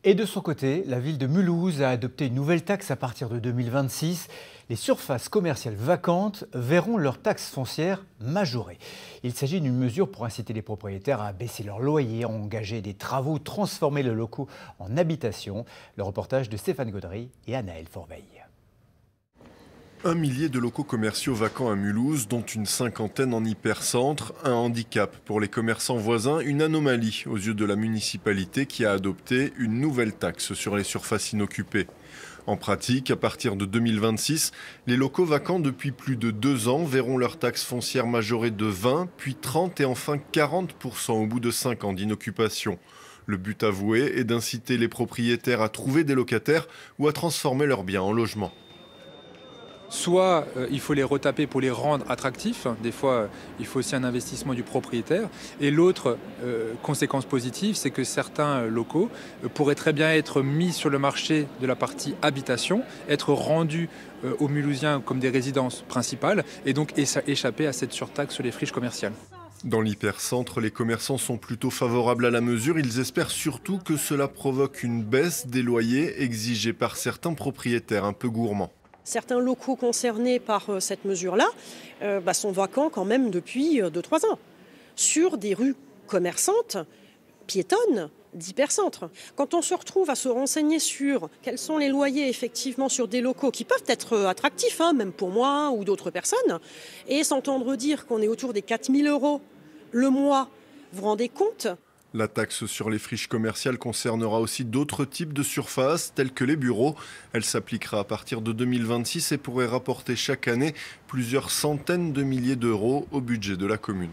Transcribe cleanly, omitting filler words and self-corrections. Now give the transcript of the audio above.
Et de son côté, la ville de Mulhouse a adopté une nouvelle taxe à partir de 2026. Les surfaces commerciales vacantes verront leur taxe foncière majorée. Il s'agit d'une mesure pour inciter les propriétaires à baisser leur loyer, à engager des travaux, transformer les locaux en habitation. Le reportage de Stéphane Gaudry et Anaël Forveille. Un millier de locaux commerciaux vacants à Mulhouse, dont une cinquantaine en hypercentre. Un handicap pour les commerçants voisins, une anomalie aux yeux de la municipalité qui a adopté une nouvelle taxe sur les surfaces inoccupées. En pratique, à partir de 2026, les locaux vacants depuis plus de 2 ans verront leur taxe foncière majorée de 20, puis 30 et enfin 40% au bout de 5 ans d'inoccupation. Le but avoué est d'inciter les propriétaires à trouver des locataires ou à transformer leurs biens en logements. Soit il faut les retaper pour les rendre attractifs, des fois il faut aussi un investissement du propriétaire. Et l'autre conséquence positive, c'est que certains locaux pourraient très bien être mis sur le marché de la partie habitation, être rendus aux Mulhousiens comme des résidences principales et donc échapper à cette surtaxe sur les friches commerciales. Dans l'hypercentre, les commerçants sont plutôt favorables à la mesure. Ils espèrent surtout que cela provoque une baisse des loyers exigés par certains propriétaires un peu gourmands. Certains locaux concernés par cette mesure-là sont vacants quand même depuis 2-3 ans, sur des rues commerçantes, piétonnes, d'hypercentre. Quand on se retrouve à se renseigner sur quels sont les loyers effectivement sur des locaux qui peuvent être attractifs, même pour moi ou d'autres personnes, et s'entendre dire qu'on est autour des 4 000 € le mois, vous vous rendez compte ? La taxe sur les friches commerciales concernera aussi d'autres types de surfaces, tels que les bureaux. Elle s'appliquera à partir de 2026 et pourrait rapporter chaque année plusieurs centaines de milliers d'euros au budget de la commune.